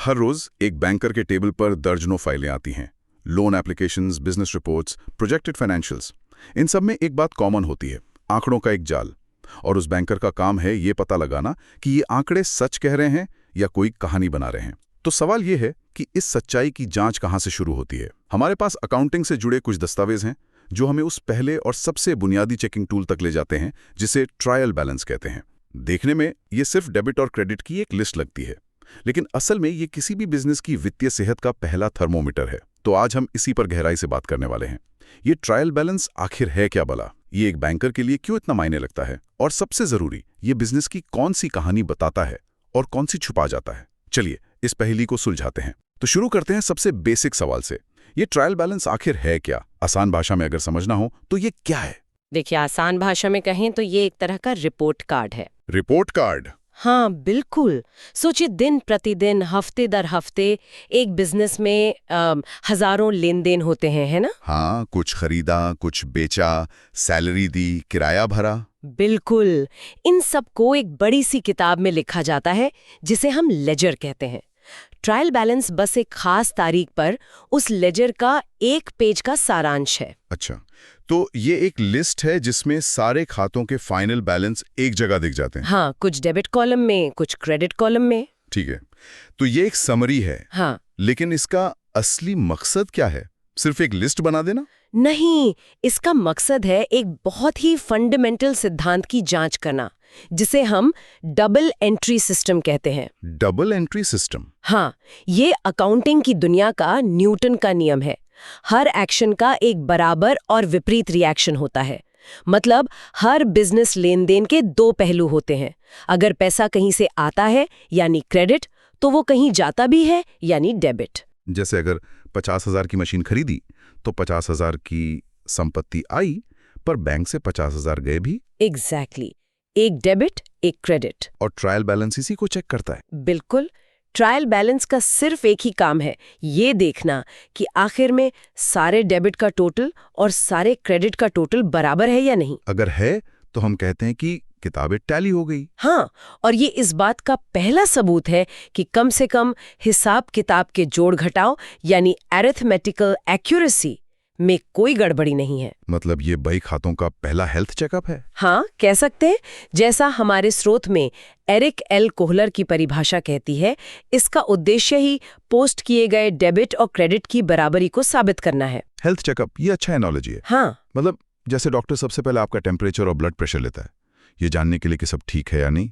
हर रोज एक बैंकर के टेबल पर दर्जनों फाइलें आती हैं। Loan applications, business reports, projected financials. इन सब में एक बात कॉमन होती है, आंकड़ों का एक जाल। और उस बैंकर का काम है ये पता लगाना कि ये आंकड़े सच कह रहे हैं या कोई कहानी बना रहे हैं। तो सवाल ये है कि इस सच्चाई की जांच कहाँ से शुरू होती है। हमारे पास अकाउंटिंग से जुड़े कुछ दस्तावेज हैं जो हमें उस पहले और सबसे बुनियादी चेकिंग टूल तक ले जाते हैं, जिसे ट्रायल बैलेंस कहते हैं। देखने में ये सिर्फ डेबिट और क्रेडिट की एक लिस्ट लगती है, लेकिन असल में ये किसी भी बिजनेस की वित्तीय सेहत का पहला थर्मोमीटर है। तो आज हम इसी पर गहराई से बात करने वाले हैं। ये ट्रायल बैलेंस आखिर है क्या भला, ये एक बैंकर के लिए क्यों इतना मायने लगता है, और सबसे जरूरी, ये बिजनेस की कौन सी कहानी बताता है और कौन सी छुपा जाता है। चलिए इस पहेली को सुलझाते हैं। तो शुरू करते हैं सबसे बेसिक सवाल से। ये ट्रायल बैलेंस आखिर है क्या? आसान भाषा में अगर समझना हो तो ये क्या है? देखिए, आसान भाषा में कहें तो ये एक तरह का रिपोर्ट कार्ड है। Report card? हाँ, बिल्कुल। सोचिए, दिन प्रतिदिन, हफ्ते दर हफ्ते एक बिजनेस में हजारों लेन देन होते हैं, है ना? हाँ, कुछ खरीदा, कुछ बेचा, सैलरी दी, किराया भरा। बिल्कुल। इन सब को एक बड़ी सी किताब में लिखा जाता है, जिसे हम लेजर कहते हैं। ट्रायल बैलेंस बस एक खास तारीख पर उस लेजर का एक पेज का सारांश है। अच्छा, तो ये एक लिस्ट है जिसमें सारे खातों के फाइनल बैलेंस एक जगह दिख जाते हैं? हाँ, कुछ डेबिट कॉलम में, कुछ क्रेडिट कॉलम में। ठीक है, तो ये एक समरी है। हाँ, लेकिन इसका असली मकसद क्या है? सिर्फ एक लिस्ट बना देना? नहीं, इसका मकसद है एक बहुत ही फंडामेंटल सिद्धांत की जांच करना, जिसे हम डबल एंट्री सिस्टम कहते हैं। Double entry system? हाँ, ये अकाउंटिंग की दुनिया का न्यूटन का नियम है। हर एक्शन का एक बराबर और विपरीत रिएक्शन होता है। मतलब हर बिजनेस लेन देन के दो पहलू होते हैं। अगर पैसा कहीं से आता है यानी क्रेडिट, तो वो कहीं जाता भी है यानी डेबिट। जैसे अगर 50,000 की मशीन खरीदी तो 50,000 की संपत्ति आई, पर बैंक से 50,000 गए भी। एग्जैक्टली। एक डेबिट, एक क्रेडिट। और ट्रायल बैलेंस इसी को चेक करता है? बिल्कुल। ट्रायल बैलेंस का सिर्फ एक ही काम है, ये देखना कि आखिर में सारे डेबिट का टोटल और सारे क्रेडिट का टोटल बराबर है या नहीं। अगर है तो हम कहते हैं कि किताबें टैली हो गई। हाँ, और ये इस बात का पहला सबूत है कि कम से कम हिसाब किताब के जोड़ घटाव यानी अरिथमेटिकल एक्यूरेसी में कोई गड़बड़ी नहीं है। मतलब ये बही खातों का पहला हेल्थ चेकअप है? हाँ, कह सकते हैं। जैसा हमारे स्रोत में एरिक एल कोहलर की परिभाषा कहती है, इसका उद्देश्य ही पोस्ट किए गए डेबिट और क्रेडिट की बराबरी को साबित करना है। हेल्थ चेकअप, ये अच्छा एनालॉजी है। हाँ, मतलब जैसे डॉक्टर सबसे पहले आपका टेम्परेचर और ब्लड प्रेशर लेता है, ये जानने के लिए कि सब ठीक है या नहीं।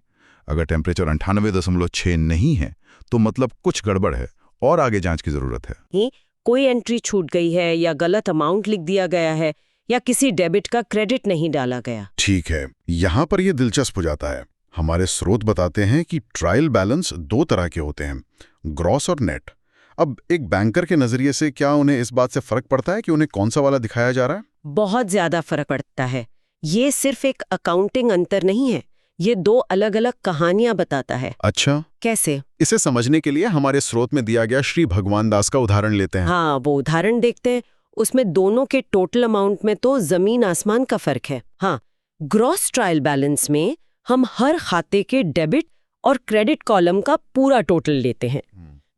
अगर टेम्परेचर 98.6 नहीं है तो मतलब कुछ गड़बड़ है और आगे जांच की जरूरत है। कोई एंट्री छूट गई है, या गलत अमाउंट लिख दिया गया है, या किसी डेबिट का क्रेडिट नहीं डाला गया। ठीक है, यहाँ पर ये दिलचस्प हो जाता है। हमारे स्रोत बताते हैं कि ट्रायल बैलेंस दो तरह के होते हैं, ग्रॉस और नेट। अब एक बैंकर के नजरिए से क्या उन्हें इस बात से फर्क पड़ता है कि उन्हें कौन सा वाला दिखाया जा रहा है? बहुत ज्यादा फर्क पड़ता है। ये सिर्फ एक अकाउंटिंग अंतर नहीं है, ये दो अलग अलग कहानियां बताता है। अच्छा, कैसे? इसे समझने के लिए हमारे स्रोत में दिया गया श्री भगवान दास का उदाहरण लेते हैं। हाँ, वो उदाहरण देखते हैं। उसमें दोनों के टोटल अमाउंट में तो जमीन आसमान का फर्क है। हाँ, ग्रॉस ट्रायल बैलेंस में हम हर खाते के डेबिट और क्रेडिट कॉलम का पूरा टोटल लेते हैं।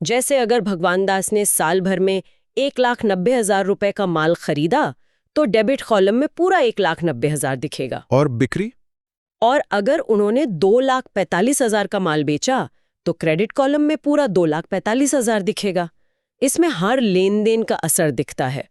जैसे अगर भगवान दास ने साल भर में 1,90,000 रुपए का माल खरीदा, तो डेबिट कॉलम में पूरा 1,90,000 दिखेगा। और बिक्री? और अगर उन्होंने 2,45,000 का माल बेचा, तो क्रेडिट कॉलम में पूरा 2,45,000 दिखेगा। इसमें हर लेन देन का असर दिखता है।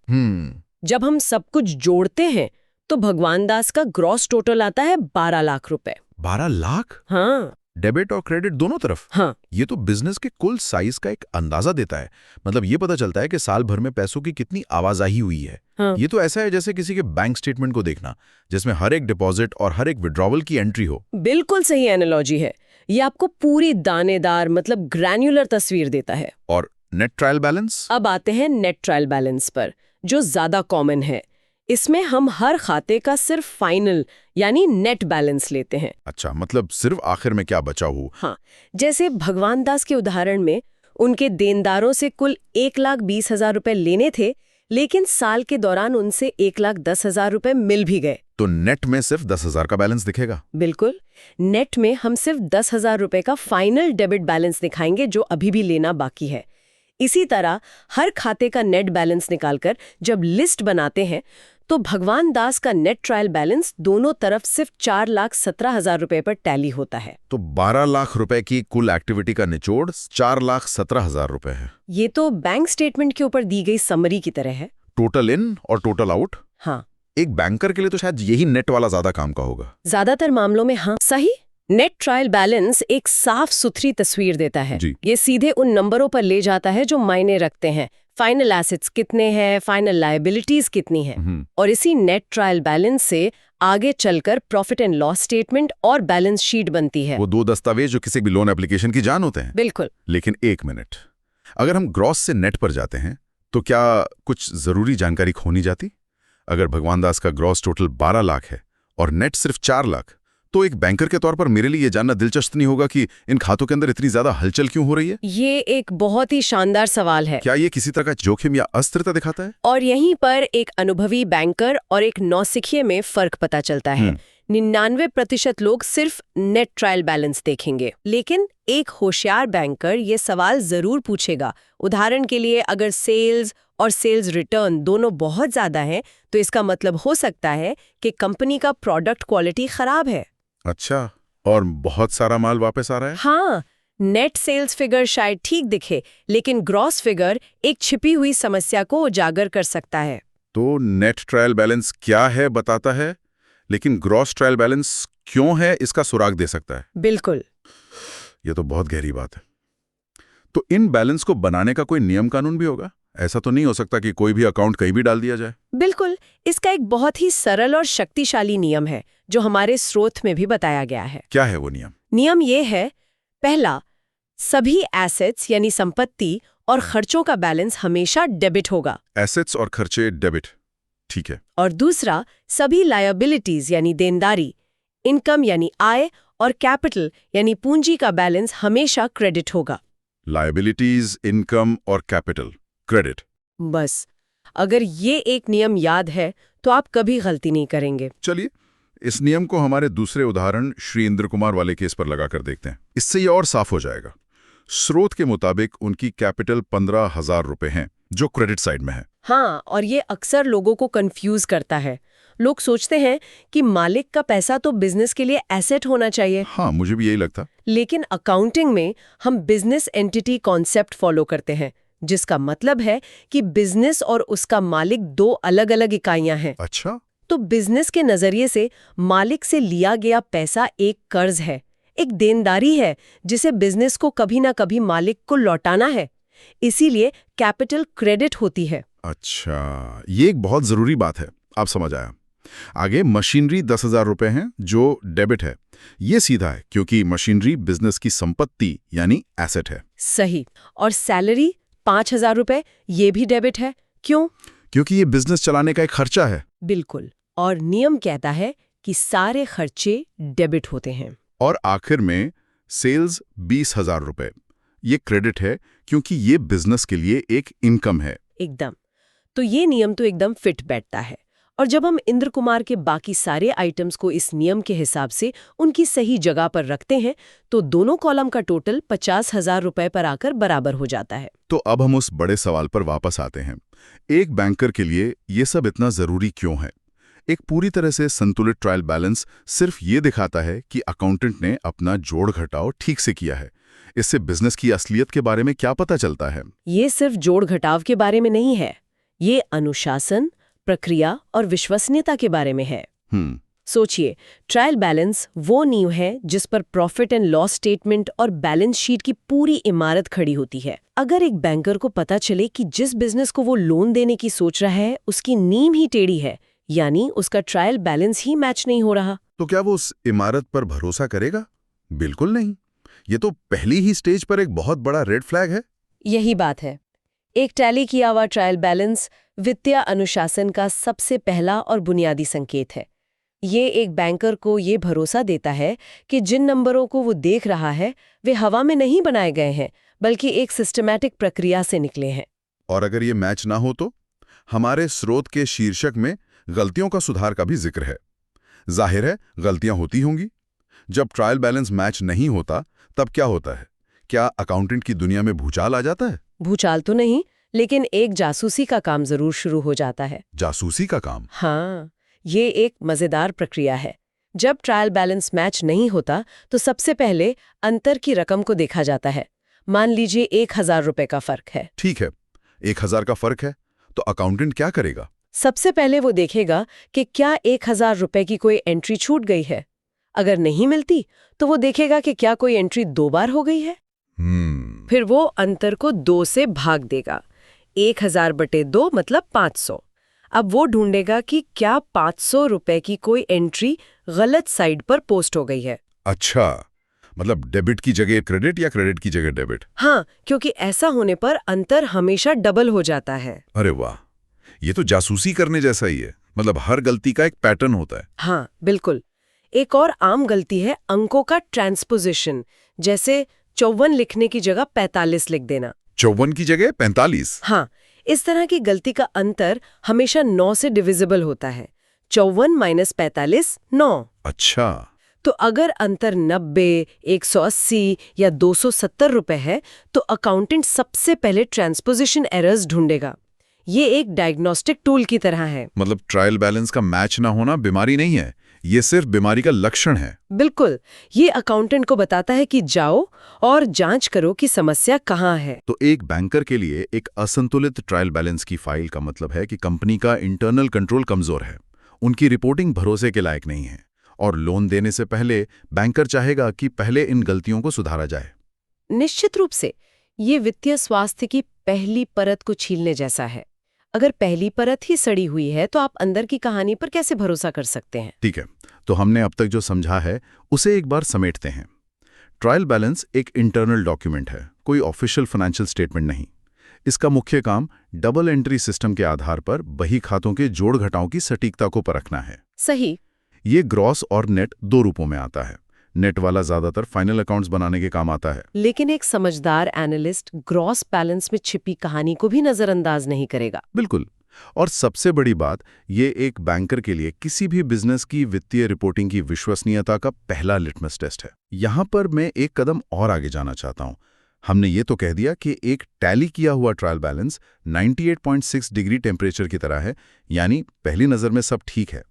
जब हम सब कुछ जोड़ते हैं तो भगवान दास का ग्रॉस टोटल आता है 12 लाख रुपए। 12 लाख? हाँ, डेबिट और क्रेडिट दोनों तरफ? हाँ। ये तो बिजनेस के कुल साइज का एक अंदाजा देता है। मतलब ये पता चलता है कि साल भर में पैसों की कितनी आवाजाही हुई है। हाँ। ये तो ऐसा है जैसे किसी के बैंक स्टेटमेंट को देखना, जिसमें हर एक डिपॉजिट और हर एक विड्रॉवल की एंट्री हो। बिल्कुल सही एनालॉजी है। ये आपको पूरी दानेदार, मतलब ग्रैन्युलर तस्वीर देता है। और नेट ट्रायल बैलेंस? अब आते हैं नेट ट्रायल बैलेंस पर, जो ज्यादा कॉमन है। इसमें हम हर खाते का सिर्फ फाइनल यानी नेट बैलेंस लेते हैं। अच्छा, मतलब सिर्फ आखिर में क्या बचा हो। हाँ, जैसे भगवान दास के उदाहरण में उनके देनदारों से कुल 1,20,000 रुपए लेने थे, लेकिन साल के दौरान उनसे 1,10,000 रुपए मिल भी गए। तो नेट में सिर्फ 10,000 का बैलेंस दिखेगा। बिल्कुल, नेट में हम सिर्फ 10,000 रुपए का फाइनल डेबिट बैलेंस दिखाएंगे जो अभी भी लेना बाकी है। इसी तरह हर खाते का नेट बैलेंस निकालकर जब लिस्ट बनाते हैं तो भगवान दास का नेट ट्रायल बैलेंस दोनों तरफ सिर्फ 4,17,000 रुपए पर टैली होता है। तो 12 लाख रुपए की कुल एक्टिविटी का निचोड़ 4,17,000 रुपए है। ये तो बैंक स्टेटमेंट के ऊपर दी गई समरी की तरह है। टोटल इन और टोटल आउट। हाँ, एक बैंकर के लिए तो शायद यही नेट वाला ज्यादा काम का होगा। ज्यादातर मामलों में हाँ, सही। नेट ट्रायल बैलेंस एक साफ सुथरी तस्वीर देता है। ये सीधे उन नंबरों पर ले जाता है जो मायने रखते हैं। फाइनल एसेट्स कितने हैं, फाइनल लायबिलिटीज कितनी हैं, और इसी नेट ट्रायल बैलेंस से आगे चलकर प्रॉफिट एंड लॉस स्टेटमेंट और बैलेंस शीट बनती है। वो दो दस्तावेज जो किसी भी लोन एप्लीकेशन की जान होते हैं। बिल्कुल। लेकिन एक मिनट, अगर हम ग्रॉस से नेट पर जाते हैं तो क्या कुछ जरूरी जानकारी खोनी जाती? अगर भगवान दास का ग्रॉस टोटल 12 लाख है और नेट सिर्फ 4 लाख, तो एक बैंकर के तौर पर मेरे लिए ये जानना दिलचस्प नहीं होगा कि इन खातों के अंदर इतनी ज्यादा हलचल क्यों हो रही है? ये एक बहुत ही शानदार सवाल है। क्या ये किसी तरह का जोखिम या अस्थिरता दिखाता है? और यहीं पर एक अनुभवी बैंकर और एक नौसिखिए में फर्क पता चलता है। 99% लोग सिर्फ नेट ट्रायल बैलेंस देखेंगे, लेकिन एक होशियार बैंकर ये सवाल जरूर पूछेगा। उदाहरण के लिए, अगर सेल्स और सेल्स रिटर्न दोनों बहुत ज्यादा हैं, तो इसका मतलब हो सकता है कि कंपनी का प्रोडक्ट क्वालिटी खराब है। अच्छा, और बहुत सारा माल वापस आ रहा है? हाँ, नेट सेल्स फिगर शायद ठीक दिखे, लेकिन ग्रॉस फिगर एक छिपी हुई समस्या को उजागर कर सकता है। तो नेट ट्रायल बैलेंस क्या है बताता है, लेकिन ग्रॉस ट्रायल बैलेंस क्यों है इसका सुराग दे सकता है। बिल्कुल। ये तो बहुत गहरी बात है। तो इन बैलेंस को बनाने का कोई नियम कानून भी होगा? ऐसा तो नहीं हो सकता कि कोई भी अकाउंट कहीं भी डाल दिया जाए। बिल्कुल, इसका एक बहुत ही सरल और शक्तिशाली नियम है जो हमारे स्रोत में भी बताया गया है। क्या है वो नियम? नियम ये है, पहला, सभी एसेट्स यानी संपत्ति और खर्चों का बैलेंस हमेशा डेबिट होगा। एसेट्स और खर्चे डेबिट, ठीक है। और दूसरा, सभी लायबिलिटीज यानी देनदारी, इनकम यानी आय और कैपिटल यानी पूंजी का बैलेंस हमेशा क्रेडिट होगा। लायबिलिटीज, इनकम और कैपिटल, क्रेडिट। बस, अगर ये एक नियम याद है तो आप कभी गलती नहीं करेंगे। चलिए, इस नियम को हमारे दूसरे उदाहरण श्री इंद्र कुमार वाले केस पर लगाकर देखते हैं। इससे ये और साफ हो जाएगा। स्रोत के मुताबिक उनकी कैपिटल 15,000 रुपए हैं, जो क्रेडिट साइड में है। हाँ, और ये अक्सर लोगों को कंफ्यूज करता है। लोग सोचते हैं कि मालिक का पैसा तो बिजनेस के लिए एसेट होना चाहिए। हाँ, मुझे भी यही लगता। लेकिन अकाउंटिंग में हम बिजनेस एंटिटी कॉन्सेप्ट फॉलो करते हैं, जिसका मतलब है कि बिजनेस और उसका मालिक दो अलग-अलग इकाइयां हैं। अच्छा। तो बिजनेस के नजरिए से मालिक से लिया गया पैसा एक कर्ज है, एक देनदारी है, जिसे बिजनेस को कभी ना कभी मालिक को लौटाना है। इसीलिए कैपिटल क्रेडिट होती है। अच्छा, ये एक बहुत जरूरी बात है। आप समझ आया। आगे मशीनरी 10,000 रुपए हैं, जो डेबिट है। ये सीधा है क्योंकि मशीनरी बिजनेस की संपत्ति यानी एसेट है। सही। और सैलरी 5,000 रुपए, ये भी डेबिट है। क्यों? क्योंकि ये बिजनेस चलाने का एक खर्चा है। बिल्कुल। और नियम कहता है कि सारे खर्चे डेबिट होते हैं। और आखिर में सेल्स 20,000 रुपए, ये क्रेडिट है क्योंकि ये बिजनेस के लिए एक इनकम है। एकदम। तो ये नियम तो एकदम फिट बैठता है। और जब हम इंद्र कुमार के बाकी सारे आइटम्स को इस नियम के हिसाब से उनकी सही जगह पर रखते हैं, तो दोनों कॉलम का टोटल 50,000 रुपए पर आकर बराबर हो जाता है। तो अब हम उस बड़े सवाल पर वापस आते हैं। एक बैंकर के लिए ये सब इतना जरूरी क्यों है? एक पूरी तरह से संतुलित ट्रायल बैलेंस सिर्फ ये दिखाता है कि अकाउंटेंट ने अपना जोड़ घटाव ठीक से किया है। इससे बिजनेस की असलियत के बारे में क्या पता चलता है? ये सिर्फ जोड़ घटाव के बारे में नहीं है, ये अनुशासन, प्रक्रिया और विश्वसनीयता के बारे में है। सोचिए, ट्रायल बैलेंस वो नींव है जिस पर प्रॉफिट एंड लॉस स्टेटमेंट और बैलेंस शीट की पूरी इमारत खड़ी होती है। अगर एक बैंकर को पता चले कि जिस बिजनेस को वो लोन देने की सोच रहा है उसकी नींव ही टेढ़ी है, यानी उसका ट्रायल बैलेंस ही मैच नहीं हो रहा, तो क्या वो उस इमारत पर भरोसा करेगा? बिल्कुल नहीं। ये तो पहली ही स्टेज पर एक बहुत बड़ा रेड फ्लैग है। यही बात है। एक टैली किया हुआ ट्रायल बैलेंस वित्तीय अनुशासन का सबसे पहला और बुनियादी संकेत है। ये एक बैंकर को ये भरोसा देता है कि जिन नंबरों को वो देख रहा है वे हवा में नहीं बनाए गए हैं, बल्कि एक सिस्टमैटिक प्रक्रिया से निकले हैं। और अगर ये मैच ना हो तो हमारे स्रोत के शीर्षक में गलतियों का सुधार का भी जिक्र है। जाहिर है गलतियां होती होंगी। जब ट्रायल बैलेंस मैच नहीं होता तब क्या होता है? क्या अकाउंटेंट की दुनिया में भूचाल आ जाता है? भूचाल तो नहीं, लेकिन एक जासूसी का काम जरूर शुरू हो जाता है। जासूसी का काम? हाँ, ये एक मजेदार प्रक्रिया है। जब ट्रायल बैलेंस मैच नहीं होता तो सबसे पहले अंतर की रकम को देखा जाता है। मान लीजिए 1000 रुपए का फर्क है। ठीक है, 1000 का फर्क है, तो अकाउंटेंट क्या करेगा? सबसे पहले वो देखेगा कि क्या 1000 रुपए की कोई एंट्री छूट गई है। अगर नहीं मिलती तो वो देखेगा कि क्या कोई एंट्री 2 बार हो गई है। फिर वो अंतर को 2 से भाग देगा। 1000/2 मतलब 500। अब वो ढूंढेगा कि क्या 500 रुपए की कोई एंट्री गलत साइड पर पोस्ट हो गई है। अच्छा, मतलब डेबिट की जगह क्रेडिट या क्रेडिट की जगह डेबिट? हाँ, क्योंकि ऐसा होने पर अंतर हमेशा डबल हो जाता है। अरे वाह, ये तो जासूसी करने जैसा ही है। मतलब हर गलती का एक पैटर्न होता है। हाँ, बिल्कुल। एक और आम गलती है अंकों का ट्रांसपोजिशन, जैसे 54 लिखने की जगह 45 लिख देना। 54 की जगह 45? हाँ, इस तरह की गलती का अंतर हमेशा 9 से डिविजिबल होता है। 54 - 45 9। अच्छा। तो अगर अंतर 90, 180 या 270 रुपए है तो अकाउंटेंट सबसे पहले ट्रांसपोजिशन एरर्स ढूंढेगा। ये एक डायग्नोस्टिक टूल की तरह है। मतलब ट्रायल बैलेंस का मैच ना होना बीमारी नहीं है, ये सिर्फ बीमारी का लक्षण है। बिल्कुल, ये अकाउंटेंट को बताता है कि जाओ और जांच करो कि समस्या कहाँ है। तो एक बैंकर के लिए एक असंतुलित ट्रायल बैलेंस की फाइल का मतलब है कि कंपनी का इंटरनल कंट्रोल कमजोर है, उनकी रिपोर्टिंग भरोसे के लायक नहीं है, और लोन देने से पहले बैंकर चाहेगा कि पहले इन गलतियों को सुधारा जाए। निश्चित रूप से ये वित्तीय स्वास्थ्य की पहली परत को छीलने जैसा है। अगर पहली परत ही सड़ी हुई है तो आप अंदर की कहानी पर कैसे भरोसा कर सकते हैं? ठीक है, तो हमने अब तक जो समझा है उसे एक बार समेटते हैं। ट्रायल बैलेंस एक इंटरनल डॉक्यूमेंट है, कोई ऑफिशियल फाइनेंशियल स्टेटमेंट नहीं। इसका मुख्य काम डबल एंट्री सिस्टम के आधार पर बही खातों के जोड़ घटाव की सटीकता को परखना है। सही। ये ग्रॉस और नेट 2 रूपों में आता है। नेट वाला ज्यादातर फाइनल अकाउंट्स बनाने के काम आता है। लेकिन एक समझदार एनालिस्ट ग्रॉस बैलेंस में छिपी कहानी को भी नजरअंदाज नहीं करेगा। बिल्कुल। और सबसे बड़ी बात, ये एक बैंकर के लिए किसी भी बिजनेस की वित्तीय रिपोर्टिंग की विश्वसनीयता का पहला लिटमस टेस्ट है। यहां पर मैं एक कदम और आगे जाना चाहता हूं। हमने ये तो कह दिया कि एक टैली किया हुआ ट्रायल बैलेंस 98.6 डिग्री टेम्परेचर की तरह है, यानी पहली नज़र में सब ठीक है।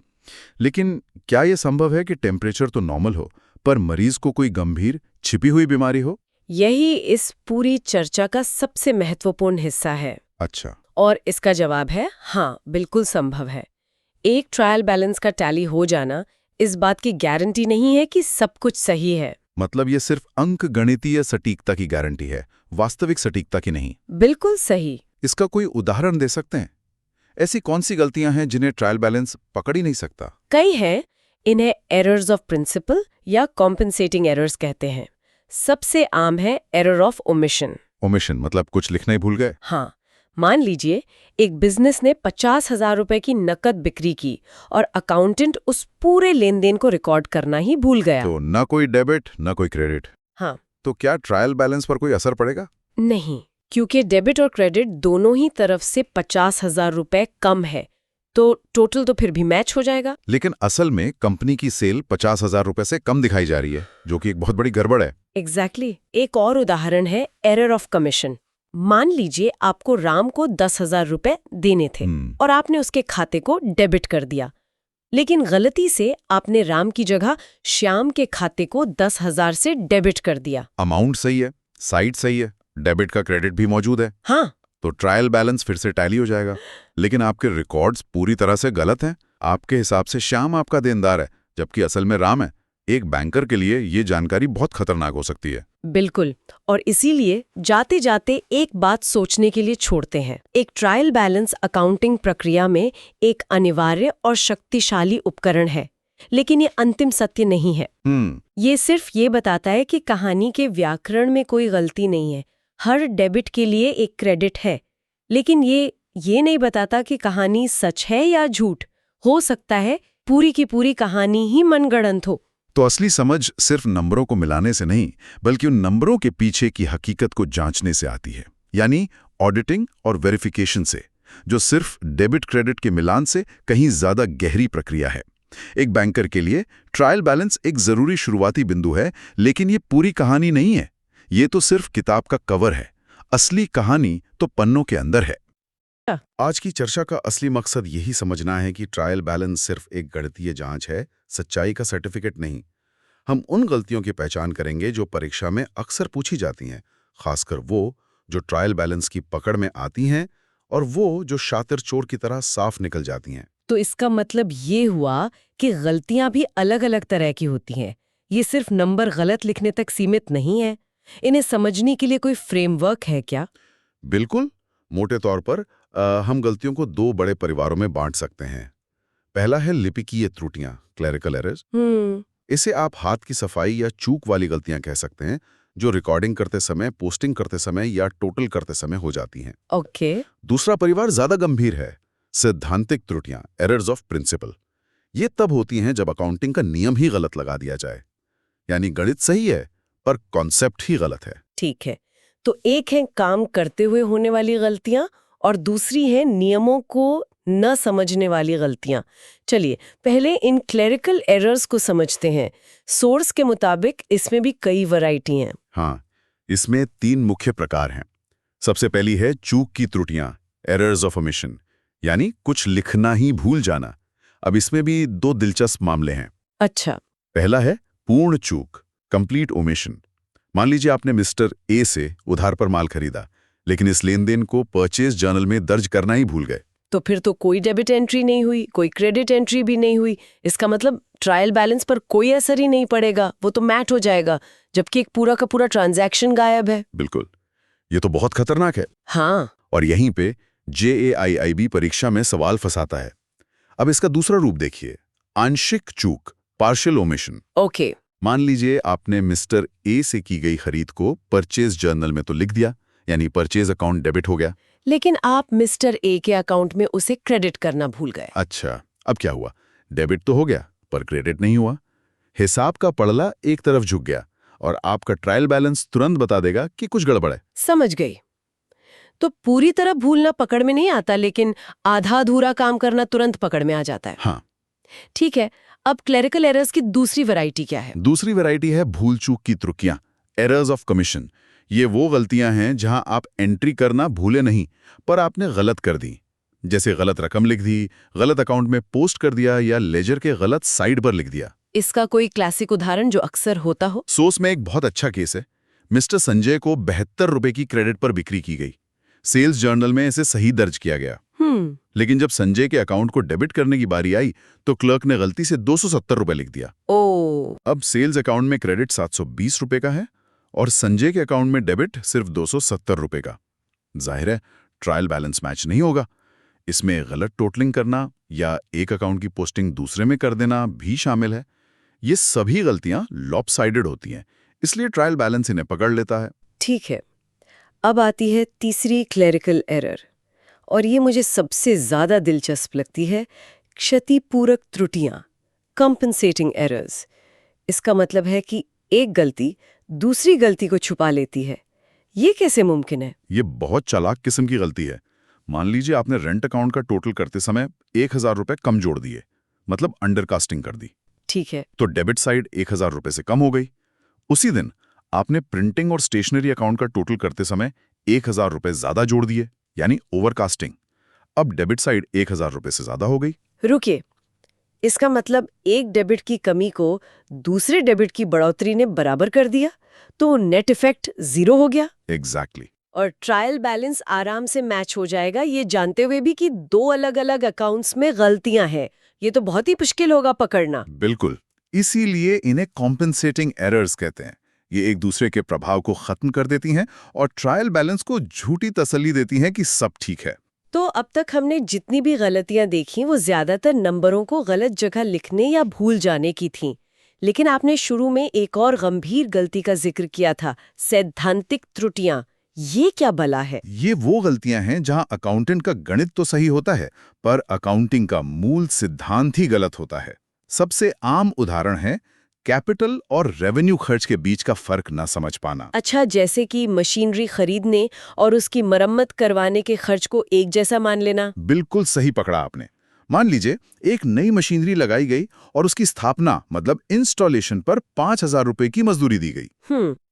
लेकिन क्या यह संभव है कि टेम्परेचर तो नॉर्मल हो पर मरीज को कोई गंभीर छिपी हुई बीमारी हो? यही इस पूरी चर्चा का सबसे महत्वपूर्ण हिस्सा है। अच्छा। और इसका जवाब है हाँ, बिल्कुल संभव है। एक ट्रायल बैलेंस का टैली हो जाना इस बात की गारंटी नहीं है कि सब कुछ सही है। मतलब ये सिर्फ अंक गणितीय सटीकता की गारंटी है, वास्तविक सटीकता की नहीं। बिल्कुल सही। इसका कोई उदाहरण दे सकते हैं? ऐसी कौन सी गलतियां हैं जिन्हें ट्रायल बैलेंस पकड़ ही नहीं सकता? कई हैं। इन्हें एरर्स ऑफ प्रिंसिपल या कॉम्पेंसेटिंग एरर्स कहते हैं। सबसे आम है एरर ऑफ ओमिशन। ओमिशन मतलब कुछ लिखना ही भूल गए? हाँ, मान लीजिए एक बिजनेस ने 50,000 रुपए की नकद बिक्री की और अकाउंटेंट उस पूरे लेन देन को रिकॉर्ड करना ही भूल गया। तो ना कोई डेबिट ना कोई क्रेडिट। हाँ। तो क्या ट्रायल बैलेंस पर कोई असर पड़ेगा? नहीं, क्योंकि डेबिट और क्रेडिट दोनों ही तरफ से 50,000 रुपए कम है, तो टोटल तो फिर भी मैच हो जाएगा। लेकिन असल में कंपनी की सेल 50,000 रुपए से कम दिखाई जा रही है, जो कि एक बहुत बड़ी गड़बड़ है। एग्जैक्टली। एक और उदाहरण है एरर ऑफ कमीशन। मान लीजिए आपको राम को 10,000 रुपए देने थे और आपने उसके खाते को डेबिट कर दिया, लेकिन गलती से आपने राम की जगह श्याम के खाते को 10,000 से डेबिट कर दिया। अमाउंट सही है, साइड सही है, डेबिट का क्रेडिट भी मौजूद है। हाँ, तो ट्रायल बैलेंस फिर से टैली हो जाएगा। लेकिन आपके रिकॉर्ड्स पूरी तरह से गलत हैं। आपके हिसाब से श्याम आपका देनदार है, जबकि असल में राम है। एक बैंकर के लिए ये जानकारी बहुत खतरनाक हो सकती है। बिल्कुल। और इसीलिए जाते जाते एक बात सोचने के लिए छोड़ते हैं। एक ट्रायल बैलेंस अकाउंटिंग प्रक्रिया में एक अनिवार्य और शक्तिशाली उपकरण है, लेकिन ये अंतिम सत्य नहीं है। ये सिर्फ ये बताता है कि कहानी के व्याकरण में कोई गलती नहीं है। हर डेबिट के लिए एक क्रेडिट है, लेकिन ये नहीं बताता कि कहानी सच है या झूठ। हो सकता है पूरी की पूरी कहानी ही मनगढ़ंत हो। तो असली समझ सिर्फ नंबरों को मिलाने से नहीं, बल्कि उन नंबरों के पीछे की हकीकत को जांचने से आती है, यानी ऑडिटिंग और वेरिफिकेशन से। जो सिर्फ डेबिट क्रेडिट के मिलान से कहीं ज्यादा गहरी प्रक्रिया है। एक बैंकर के लिए ट्रायल बैलेंस एक जरूरी शुरुआती बिंदु है, लेकिन ये पूरी कहानी नहीं है। ये तो सिर्फ किताब का कवर है। असली कहानी तो पन्नों के अंदर है। आज की चर्चा का असली मकसद यही समझना है कि ट्रायल बैलेंस सिर्फ एक गणितीय जांच है, सच्चाई का सर्टिफिकेट नहीं। हम उन गलतियों की पहचान करेंगे जो परीक्षा में अक्सर पूछी जाती हैं, खासकर वो जो ट्रायल बैलेंस की पकड़ में आती हैं और वो जो शातिर चोर की तरह साफ निकल जाती हैं। तो इसका मतलब ये हुआ कि गलतियां भी अलग अलग तरह की होती हैं। ये सिर्फ नंबर गलत लिखने तक सीमित नहीं है। इन्हें समझने के लिए कोई फ्रेमवर्क है क्या? बिल्कुल। मोटे तौर पर हम गलतियों को दो बड़े परिवारों में बांट सकते हैं। पहला है लिपिकीय त्रुटियां, क्लरिकल एरर्स। इसे आप हाथ की सफाई या चूक वाली गलतियां कह सकते हैं, जो रिकॉर्डिंग करते समय, पोस्टिंग करते समय या टोटल करते समय हो जाती हैं। ओके। दूसरा परिवार ज्यादा गंभीर है, सैद्धांतिक त्रुटियां, एरर्स ऑफ प्रिंसिपल। ये तब होती हैं जब अकाउंटिंग का नियम ही गलत लगा दिया जाए, यानी गणित सही है पर कॉन्सेप्ट ही गलत है। ठीक है, तो एक है काम करते हुए होने वाली गलतियां और दूसरी है नियमों को न समझने वाली गलतियां। चलिए पहले इन क्लेरिकल एरर्स को समझते हैं। सोर्स के मुताबिक इसमें भी कई वैरायटी हैं। हाँ, इसमें 3 मुख्य प्रकार हैं। सबसे पहली है चूक की त्रुटियां, एरर्स ऑफ ओमिशन, यानी कुछ लिखना ही भूल जाना। अब इसमें भी 2 दिलचस्प मामले हैं। अच्छा। पहला है पूर्ण चूक, कंप्लीट ओमिशन। मान लीजिए आपने मिस्टर ए से उधार पर माल खरीदा, लेकिन इस लेनदेन को परचेज जर्नल में दर्ज करना ही भूल गए। तो फिर तो कोई डेबिट एंट्री नहीं हुई, कोई क्रेडिट एंट्री भी नहीं हुई। इसका मतलब ट्रायल बैलेंस पर कोई असर ही नहीं पड़ेगा, वो तो मैट हो जाएगा, जबकि एक पूरा का पूरा ट्रांजैक्शन गायब है। बिल्कुल, ये तो बहुत खतरनाक है। हाँ। और यहीं पे JAIIB परीक्षा में सवाल फंसाता है। अब इसका दूसरा रूप देखिए, आंशिक चूक, पार्शियल ओमिशन। ओके। मान लीजिए आपने मिस्टर ए से की गई खरीद को परचेज जर्नल में तो लिख दिया, यानी परचेज अकाउंट डेबिट हो गया। लेकिन आप मिस्टर ए के अकाउंट में उसे क्रेडिट करना भूल गए। अच्छा, अब क्या हुआ? डेबिट तो हो गया पर क्रेडिट नहीं हुआ। हिसाब का पड़ला एक तरफ झुक गया और आपका ट्रायल बैलेंस तुरंत बता देगा कि कुछ गड़बड़ है। समझ गई। तो पूरी तरह भूलना पकड़ में नहीं आता, लेकिन आधा अधूरा काम करना तुरंत पकड़ में आ जाता है। हाँ। ठीक है, अब क्लेरिकल एरर्स की दूसरी वैरायटी क्या है? दूसरी वैरायटी है भूल चूक की त्रुटियां, एरर्स ऑफ कमीशन। ये वो गलतियां हैं जहां आप एंट्री करना भूले नहीं, पर आपने गलत कर दी। जैसे गलत रकम लिख दी, गलत अकाउंट में पोस्ट कर दिया या लेजर के गलत साइड पर लिख दिया। इसका कोई क्लासिक उदाहरण जो अक्सर होता हो? सोर्स में एक बहुत अच्छा केस है। मिस्टर संजय को 72 रुपए की क्रेडिट पर बिक्री की गई। सेल्स जर्नल में इसे सही दर्ज किया गया। लेकिन जब संजय के अकाउंट को डेबिट करने की बारी आई तो क्लर्क ने गलती से 270 रुपए लिख दिया। अब सेल्स अकाउंट में क्रेडिट 720 रुपए का है और संजय के अकाउंट में डेबिट सिर्फ 270 रुपए का। जाहिर है ट्रायल बैलेंस मैच नहीं होगा। इसमें गलत टोटलिंग करना या एक अकाउंट की पोस्टिंग दूसरे में कर देना भी शामिल है। ये सभी गलतियां लॉपसाइडेड होती हैं, इसलिए ट्रायल बैलेंस इन्हें पकड़ लेता है। ठीक है, अब आती है तीसरी क्लेरिकल एरर, और ये मुझे सबसे ज्यादा दिलचस्प लगती है, क्षतिपूरक त्रुटियां, कंपनसेटिंग एरर्स। इसका मतलब है कि एक गलती दूसरी गलती को छुपा लेती है। ये कैसे मुमकिन है? ये बहुत चालाक किस्म की गलती है। मान लीजिए आपने रेंट अकाउंट का टोटल करते समय 1000 रुपए कम जोड़ दिए, मतलब अंडरकास्टिंग कर दी। ठीक है। तो डेबिट साइड 1000 रुपए से कम हो गई। उसी दिन आपने प्रिंटिंग और स्टेशनरी अकाउंट का टोटल करते समय 1000 रुपए ज्यादा जोड़ दिए, यानी ओवरकास्टिंग। अब डेबिट साइड 1000 रुपए से ज्यादा हो गई। रुकिए, इसका मतलब एक डेबिट की कमी को दूसरे डेबिट की बढ़ोतरी ने बराबर कर दिया, तो नेट इफेक्ट 0 हो गया। एग्जैक्टली। और ट्रायल बैलेंस आराम से मैच हो जाएगा, ये जानते हुए भी कि 2 अलग-अलग अकाउंट्स में गलतियां हैं। ये तो बहुत ही मुश्किल होगा पकड़ना। बिल्कुल, इसीलिए इन्हें कॉम्पेंसेटिंग एरर्स कहते हैं। ये एक दूसरे के प्रभाव को खत्म कर देती हैं और ट्रायल बैलेंस को झूठी तसल्ली देती हैं कि सब ठीक है। तो अब तक हमने जितनी भी गलतियां देखी वो ज्यादातर नंबरों को गलत जगह लिखने या भूल जाने की थीं। लेकिन आपने शुरू में एक और गंभीर गलती का जिक्र किया था, सैद्धांतिक त्रुटियां। ये क्या भला है? ये वो गलतियां हैं जहां अकाउंटेंट का गणित तो सही होता है, पर अकाउंटिंग का मूल सिद्धांत ही गलत होता है। सबसे आम उदाहरण है कैपिटल और रेवेन्यू खर्च के बीच का फर्क ना समझ पाना। अच्छा, जैसे कि मशीनरी खरीदने और उसकी मरम्मत करवाने के खर्च को एक जैसा मान लेना। बिल्कुल सही पकड़ा आपने। मान लीजिए एक नई मशीनरी लगाई गई और उसकी स्थापना मतलब इंस्टॉलेशन पर 5,000 रुपए की मजदूरी दी गई।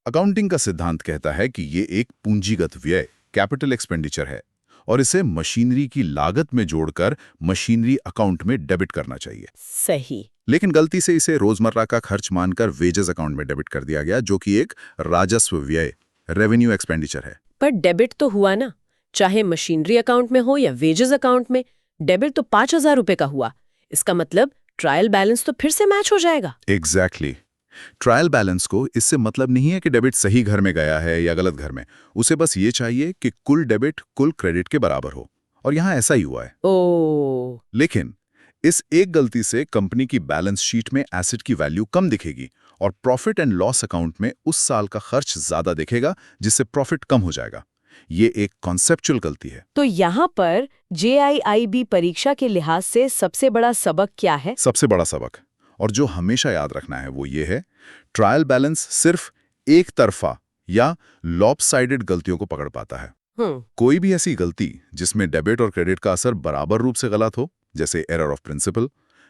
अकाउंटिंग का सिद्धांत कहता है कि ये एक पूंजीगत व्यय कैपिटल एक्सपेंडिचर है और इसे मशीनरी की लागत में जोड़कर मशीनरी अकाउंट में डेबिट करना चाहिए। सही। लेकिन गलती से इसे रोजमर्रा का खर्च मानकर वेजेस अकाउंट में डेबिट कर दिया गया, जो कि एक राजस्व व्यय रेवेन्यू एक्सपेंडिचर है। पर डेबिट तो हुआ ना, चाहे मशीनरी अकाउंट में हो या वेजेस अकाउंट में। डेबिट तो 5,000 रुपए का हुआ। इसका मतलब ट्रायल बैलेंस तो फिर से मैच हो जाएगा। एग्जैक्टली। ट्रायल बैलेंस को इससे मतलब नहीं है कि डेबिट सही घर में गया है या गलत घर में। उसे बस ये चाहिए कि कुल डेबिट कुल क्रेडिट के बराबर हो, और यहाँ ऐसा ही हुआ है। लेकिन इस एक गलती से कंपनी की बैलेंस शीट में एसेट की वैल्यू कम दिखेगी और प्रॉफिट एंड लॉस अकाउंट में उस साल का खर्च ज्यादा दिखेगा, जिससे प्रॉफिट कम हो जाएगा। ये एक कॉन्सेप्चुअल गलती है। तो यहाँ पर JIIB परीक्षा के लिहाज से सबसे बड़ा सबक क्या है? सबसे बड़ा सबक, और जो हमेशा याद रखना है, वो ये है, ट्रायल बैलेंस सिर्फ एक तरफा या लॉपसाइडेड गलतियों को पकड़ पाता है। कोई भी ऐसी गलती जिसमें डेबिट और क्रेडिट का असर बराबर रूप से गलत हो, जैसे एरर ऑफ प्रिंसिपल,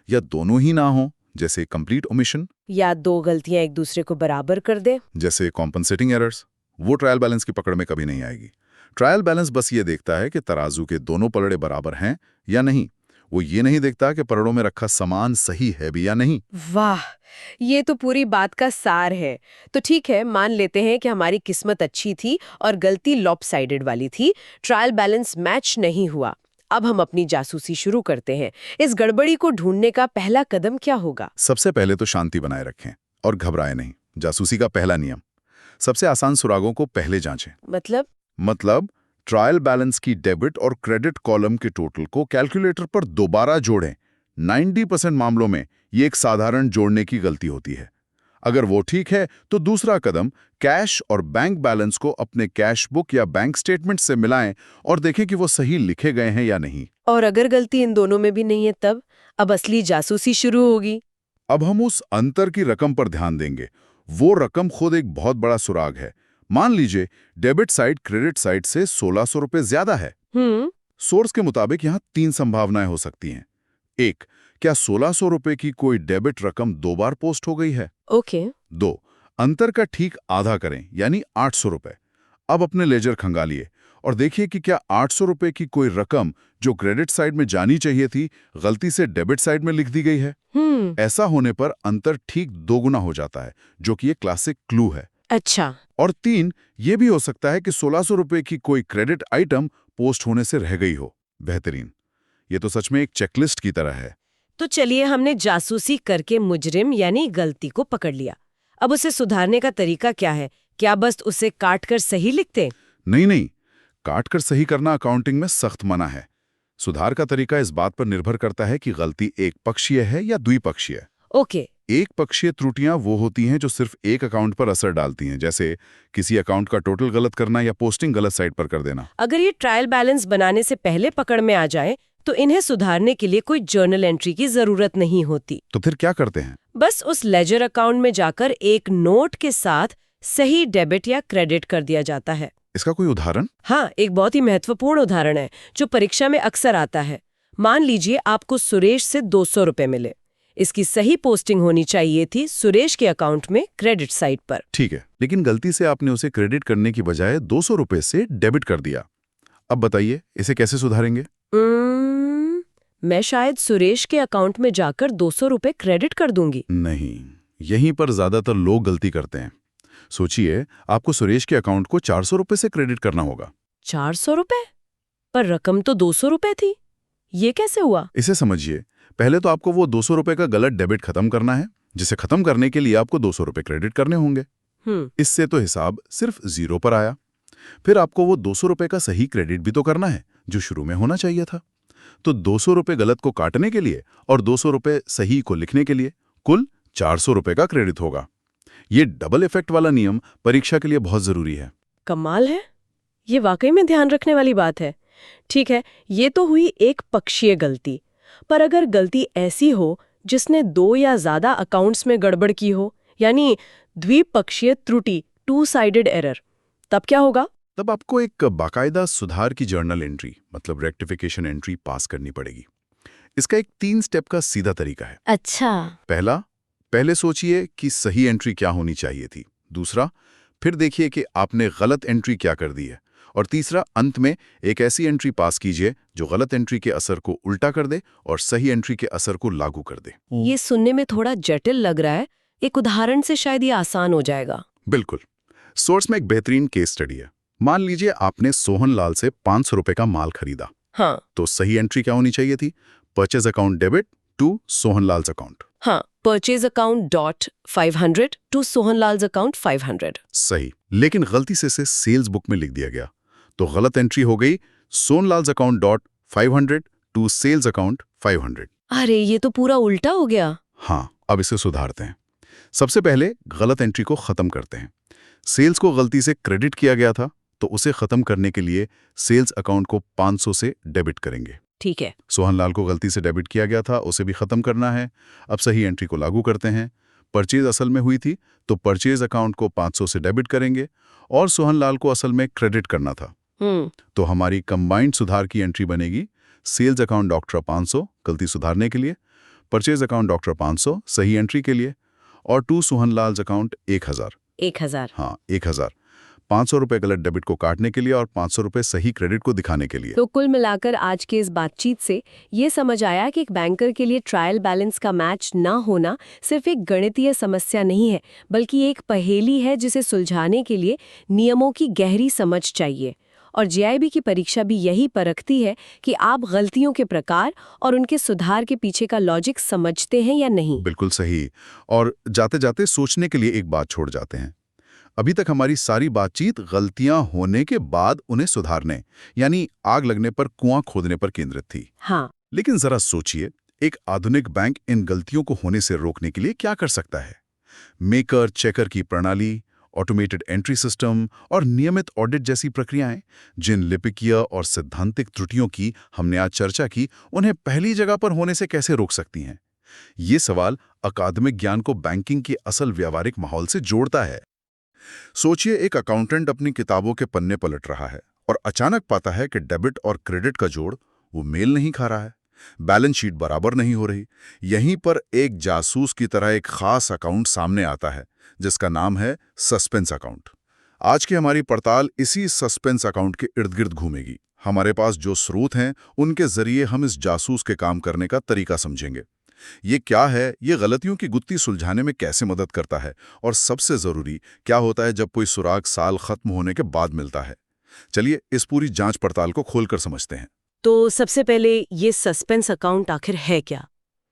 या दोनों ही ना हो, जैसे कंप्लीट ओमिशन, या दो गलतियां एक दूसरे को बराबर कर दे, जैसे कॉम्पनसेटिंग एरर्स, वो ट्रायल बैलेंस की पकड़ में कभी नहीं आएगी। ट्रायल बैलेंस बस ये देखता है कि तराजू के दोनों पलड़े बराबर हैं या नहीं। वो ये नहीं देखता कि पलड़ों में रखा सामान सही है भी या नहीं। वाह, ये तो पूरी बात का सार है। तो ठीक है, मान लेते हैं कि हमारी किस्मत अच्छी थी और गलती लॉपसाइडेड वाली थी, ट्रायल बैलेंस मैच नहीं हुआ। अब हम अपनी जासूसी शुरू करते हैं। इस गड़बड़ी को ढूंढने का पहला कदम क्या होगा? सबसे पहले तो शांति बनाए रखें और घबराएं नहीं। जासूसी का पहला नियम, सबसे आसान सुरागों को पहले जांचें। मतलब ट्रायल बैलेंस की डेबिट और क्रेडिट कॉलम के टोटल को कैलकुलेटर पर दोबारा जोड़ें। 90% मामलों में ये एक साधारण जोड़ने की गलती होती है। अगर वो ठीक है तो दूसरा कदम, कैश और बैंक बैलेंस को अपने कैश बुक या बैंक स्टेटमेंट से मिलाएं और देखें कि वो सही लिखे गए हैं या नहीं। और अगर गलती इन दोनों में भी नहीं है, तब अब असली जासूसी शुरू होगी। अब हम उस अंतर की रकम पर ध्यान देंगे। वो रकम खुद एक बहुत बड़ा सुराग है। मान लीजिए डेबिट साइड क्रेडिट साइड से 1,600 रुपए ज्यादा है। सोर्स के मुताबिक यहाँ 3 संभावनाएं हो सकती हैं। 1, क्या 1,600 रुपए की कोई डेबिट रकम 2 बार पोस्ट हो गई है? 2, अंतर का ठीक आधा करें, यानी 800 रुपए। अब अपने लेजर खंगालिए और देखिए कि क्या 800 रुपए की कोई रकम जो क्रेडिट साइड में जानी चाहिए थी, गलती से डेबिट साइड में लिख दी गई है। ऐसा होने पर अंतर ठीक 2 गुना हो जाता है, जो कि एक क्लासिक क्लू है। अच्छा। और 3, ये भी हो सकता है कि 1,600 रुपए की कोई क्रेडिट आइटम पोस्ट होने से रह गई हो। बेहतरीन, ये तो सच में एक चेकलिस्ट की तरह है। तो चलिए, हमने जासूसी करके मुजरिम यानी गलती को पकड़ लिया। अब उसे सुधारने का तरीका क्या है? क्या बस उसे काट कर सही लिखते? नहीं, काट कर सही करना अकाउंटिंग में सख्त मना है। सुधार का तरीका इस बात पर निर्भर करता है कि गलती एक पक्षीय है या द्विपक्षीय। ओके। एक पक्षीय त्रुटियां वो होती हैं जो सिर्फ एक अकाउंट पर असर डालती हैं, जैसे किसी अकाउंट का टोटल गलत करना या पोस्टिंग गलत साइट पर कर देना। अगर ये ट्रायल बैलेंस बनाने से पहले पकड़ में आ जाए तो इन्हें सुधारने के लिए कोई जर्नल एंट्री की जरूरत नहीं होती। तो फिर क्या करते हैं? बस उस लेजर अकाउंट में जाकर एक नोट के साथ सही डेबिट या क्रेडिट कर दिया जाता है। इसका कोई उदाहरण? हाँ, एक बहुत ही महत्वपूर्ण उदाहरण है जो परीक्षा में अक्सर आता है। मान लीजिए आपको सुरेश से 200 रुपए मिले। इसकी सही पोस्टिंग होनी चाहिए थी सुरेश के अकाउंट में क्रेडिट साइड पर। ठीक है, लेकिन गलती से आपने उसे क्रेडिट करने की बजाय 200 रुपए से डेबिट कर दिया। अब बताइए, इसे कैसे सुधारेंगे? मैं शायद सुरेश के अकाउंट में जाकर 200 रुपए क्रेडिट कर दूंगी। नहीं, यहीं पर ज्यादातर लोग गलती करते हैं। सोचिए, आपको सुरेश के अकाउंट को 400 रुपए से क्रेडिट करना होगा। 400 रुपए? पर रकम तो 200 रुपए थी। ये कैसे हुआ? इसे समझिए, पहले तो आपको वो 200 रुपए का गलत डेबिट खत्म करना है, जिसे खत्म करने के लिए आपको 200 रुपए क्रेडिट करने होंगे। इससे तो हिसाब सिर्फ 0 पर आया। फिर आपको वो 200 रुपए का सही क्रेडिट भी तो करना है, जो शुरू में होना चाहिए था। तो 200 रुपए गलत को काटने के लिए और 200 रुपए सही को लिखने के लिए कुल 400 रुपए का क्रेडिट होगा। ये डबल इफेक्ट वाला नियम परीक्षा के लिए बहुत जरूरी है। कमाल है, ये वाकई में ध्यान रखने वाली बात है। ठीक है, ये तो हुई एक पक्षीय गलती। पर अगर गलती ऐसी हो जिसने 2 या ज्यादा अकाउंट्स में गड़बड़ की हो, यानी द्विपक्षीय त्रुटि, टू साइडेड एरर, तब क्या होगा? तब आपको एक बाकायदा सुधार की जर्नल एंट्री मतलब रेक्टिफिकेशन एंट्री पास करनी पड़ेगी। इसका एक 3 स्टेप का सीधा तरीका है। अच्छा। पहले सोचिए कि सही एंट्री क्या होनी चाहिए थी। दूसरा, फिर देखिए कि आपने गलत एंट्री क्या कर दी है। और तीसरा, अंत में एक ऐसी एंट्री पास कीजिए जो गलत एंट्री के असर को उल्टा कर दे और सही एंट्री के असर को लागू कर दे। ये सुनने में थोड़ा जटिल लग रहा है, एक उदाहरण से शायद ये आसान हो जाएगा। बिल्कुल। सोर्स में एक बेहतरीन केस स्टडी है। मान लीजिए आपने सोहन लाल से 500 रुपए का माल खरीदा। हाँ। तो सही एंट्री क्या होनी चाहिए थी? Purchase account debit to Sohan Lal's account. हाँ, purchase account .500 to Sohanlal's account 500। सही, लेकिन गलती से इसे सेल्स बुक में लिख दिया गया, तो गलत एंट्री हो गई सोहनलाल्स अकाउंट .500 टू सेल्स अकाउंट 500। अरे, ये तो पूरा उल्टा हो गया। हाँ, अब इसे सुधारते हैं। सबसे पहले गलत एंट्री को खत्म करते हैं। सेल्स को गलती से क्रेडिट किया गया था, तो उसे खत्म करने के लिए सेल्स अकाउंट को 500 से डेबिट करेंगे। ठीक है। सोहनलाल को गलती से डेबिट किया गया था, उसे भी खत्म करना है। अब सही एंट्री को लागू करते हैं। परचेज असल में हुई थी, तो परचेज अकाउंट को 500 से डेबिट करेंगे और सोहनलाल को असल में क्रेडिट करना था। तो हमारी कंबाइंड सुधार की एंट्री बनेगी सेल्स अकाउंट डॉक्टर 500 गलती सुधारने के लिए, परचेज अकाउंट डॉक्टर 500 सही एंट्री के लिए, और टू सोहनलाल्स अकाउंट 1000। हाँ, 1000। 500 रुपए गलत डेबिट को काटने के लिए और 500 रुपए सही क्रेडिट को दिखाने के लिए। तो कुल मिलाकर आज के इस बातचीत से ये समझ आया कि एक बैंकर के लिए ट्रायल बैलेंस का मैच ना होना सिर्फ एक गणितीय समस्या नहीं है, बल्कि एक पहेली है जिसे सुलझाने के लिए नियमों की गहरी समझ चाहिए। और जीआईबी की परीक्षा भी यही परखती है कि आप गलतियों के प्रकार और उनके सुधार के पीछे का लॉजिक समझते हैं या नहीं। बिल्कुल सही। और जाते जाते सोचने के लिए एक बात छोड़ जाते हैं। अभी तक हमारी सारी बातचीत गलतियां होने के बाद उन्हें सुधारने, यानी आग लगने पर कुआं खोदने पर केंद्रित थी। हाँ। लेकिन जरा सोचिए, एक आधुनिक बैंक इन गलतियों को होने से रोकने के लिए क्या कर सकता है? मेकर चेकर की प्रणाली, ऑटोमेटेड एंट्री सिस्टम और नियमित ऑडिट जैसी प्रक्रियाएं, जिन लिपिकीय और सैद्धांतिक त्रुटियों की हमने आज चर्चा की, उन्हें पहली जगह पर होने से कैसे रोक सकती हैं? ये सवाल अकादमिक ज्ञान को बैंकिंग के असल व्यावहारिक माहौल से जोड़ता है। सोचिए, एक अकाउंटेंट अपनी किताबों के पन्ने पलट रहा है और अचानक पाता है कि डेबिट और क्रेडिट का जोड़ वो मेल नहीं खा रहा है, बैलेंस शीट बराबर नहीं हो रही। यहीं पर एक जासूस की तरह एक खास अकाउंट सामने आता है जिसका नाम है सस्पेंस अकाउंट। आज की हमारी पड़ताल इसी सस्पेंस अकाउंट के इर्द गिर्द घूमेगी। हमारे पास जो स्रोत हैं उनके जरिए हम इस जासूस के काम करने का तरीका समझेंगे। ये क्या है, ये गलतियों की गुत्थी सुलझाने में कैसे मदद करता है, और सबसे जरूरी क्या होता है जब कोई सुराग साल खत्म होने के बाद मिलता है। चलिए इस पूरी जांच पड़ताल को खोलकर समझते हैं। तो सबसे पहले ये सस्पेंस अकाउंट आखिर है क्या?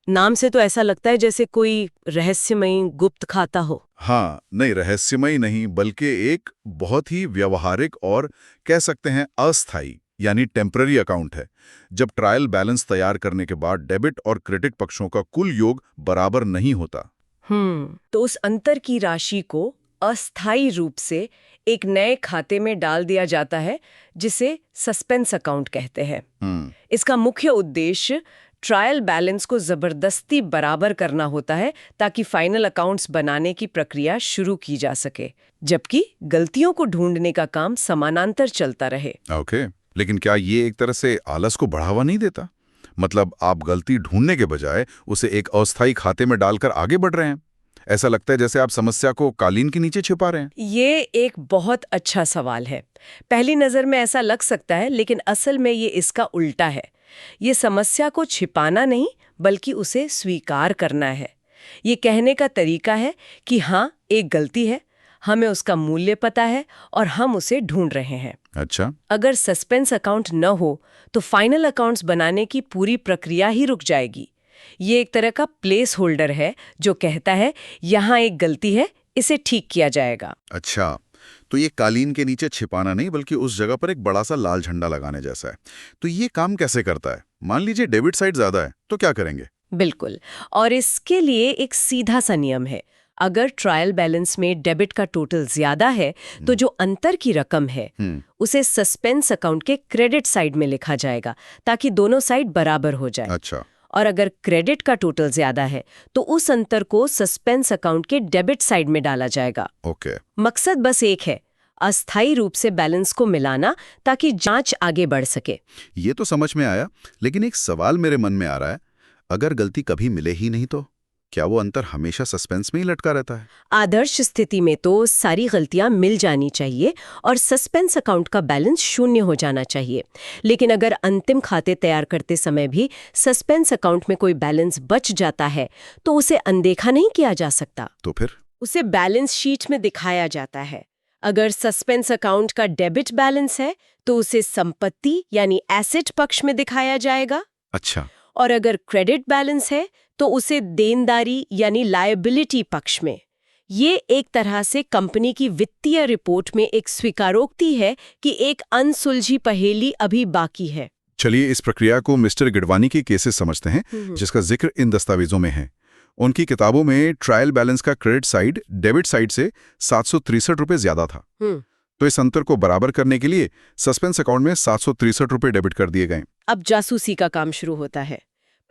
नाम से तो ऐसा लगता है जैसे कोई रहस्यमयी गुप्त खाता हो। हाँ, नहीं, रहस्यमयी नहीं, बल्कि एक बहुत ही व्यवहारिक और कह सकते हैं अस्थायी यानी टेम्पररी अकाउंट है। जब ट्रायल बैलेंस तैयार करने के बाद डेबिट और क्रेडिट पक्षों का कुल योग बराबर नहीं होता, तो उस अंतर की राशि को अस्थायी रूप से एक नए खाते में डाल दिया जाता है, जिसे सस्पेंस अकाउंट कहते हैं। इसका मुख्य उद्देश्य ट्रायल बैलेंस को जबरदस्ती बराबर करना होता है ताकि फाइनल अकाउंट्स बनाने की प्रक्रिया शुरू की जा सके, जबकि गलतियों को ढूंढने का काम समानांतर चलता रहे। ओके, लेकिन क्या ये एक तरह से आलस को बढ़ावा नहीं देता? मतलब आप गलती ढूंढने के बजाय उसे एक अस्थायी खाते में डालकर आगे बढ़ रहे हैं। ऐसा लगता है जैसे आप समस्या को कालीन के नीचे छिपा रहे हैं। ये एक बहुत अच्छा सवाल है। पहली नजर में ऐसा लग सकता है, लेकिन असल में ये इसका उल्टा है। ये समस्या को छिपाना नहीं, बल्कि उसे स्वीकार करना है। ये कहने का तरीका है कि हाँ, एक गलती है, हमें उसका मूल्य पता है और हम उसे ढूंढ रहे हैं। अच्छा। अगर सस्पेंस अकाउंट न हो तो फाइनल अकाउंट्स बनाने की पूरी प्रक्रिया ही रुक जाएगी। ये एक तरह का प्लेस होल्डर है जो कहता है यहाँ एक गलती है, इसे ठीक किया जाएगा। अच्छा, तो ये कालीन के नीचे छिपाना नहीं, बल्कि उस जगह पर एक बड़ा सा लाल झंडा लगाने जैसा है। तो ये काम कैसे करता है? मान लीजिए डेबिट साइड ज्यादा है, तो क्या करेंगे? बिल्कुल, और इसके लिए एक सीधा सा नियम है। अगर ट्रायल बैलेंस में डेबिट का टोटल ज्यादा है तो जो अंतर की रकम है उसे सस्पेंस अकाउंट के क्रेडिट साइड में लिखा जाएगा, ताकि दोनों साइड बराबर हो जाए। अच्छा। और अगर क्रेडिट का टोटल ज्यादा है तो उस अंतर को सस्पेंस अकाउंट के डेबिट साइड में डाला जाएगा। ओके। मकसद बस एक है, अस्थायी रूप से बैलेंस को मिलाना ताकि जांच आगे बढ़ सके। ये तो समझ में आया, लेकिन एक सवाल मेरे मन में आ रहा है, अगर गलती कभी मिले ही नहीं तो क्या वो अंतर हमेशा सस्पेंस में ही लटका रहता है? आदर्श स्थिति में तो सारी गलतियां मिल जानी चाहिए और सस्पेंस अकाउंट का बैलेंस शून्य हो जाना चाहिए। लेकिन अगर अंतिम खाते तैयार करते समय भी सस्पेंस अकाउंट में कोई बैलेंस बच जाता है तो उसे अनदेखा नहीं किया जा सकता। तो फिर उसे बैलेंस शीट में दिखाया जाता है। अगर सस्पेंस अकाउंट का डेबिट बैलेंस है तो उसे संपत्ति यानी एसेट पक्ष में दिखाया जाएगा। अच्छा। और अगर क्रेडिट बैलेंस है तो उसे देनदारी यानी लायबिलिटी पक्ष में। ये एक तरह से कंपनी की वित्तीय रिपोर्ट में एक स्वीकारोक्ति है कि एक अनसुलझी पहेली अभी बाकी है। चलिए इस प्रक्रिया को मिस्टर गिडवानी के केसेस समझते हैं, जिसका जिक्र इन दस्तावेजों में है। उनकी किताबों में ट्रायल बैलेंस का क्रेडिट साइड डेबिट साइड से 763 रुपये ज्यादा था। तो इस अंतर को बराबर करने के लिए सस्पेंस अकाउंट में 763 रुपये डेबिट कर दिए गए। अब जासूसी का काम शुरू होता है।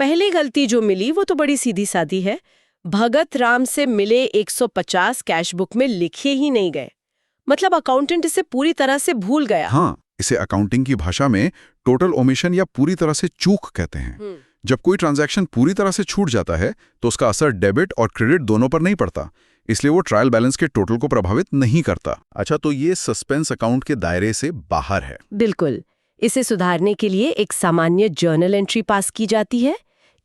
पहली गलती जो मिली वो तो बड़ी सीधी सादी है। भगत राम से मिले 150 कैश बुक में लिखे ही नहीं गए। मतलब अकाउंटेंट इसे पूरी तरह से भूल गया। हाँ, इसे अकाउंटिंग की भाषा में टोटल ओमिशन या पूरी तरह से चूक कहते हैं। जब कोई ट्रांजैक्शन पूरी तरह से छूट जाता है तो उसका असर डेबिट और क्रेडिट दोनों पर नहीं पड़ता, इसलिए वो ट्रायल बैलेंस के टोटल को प्रभावित नहीं करता। अच्छा, तो ये सस्पेंस अकाउंट के दायरे से बाहर है। बिल्कुल। इसे सुधारने के लिए एक सामान्य जर्नल एंट्री पास की जाती है।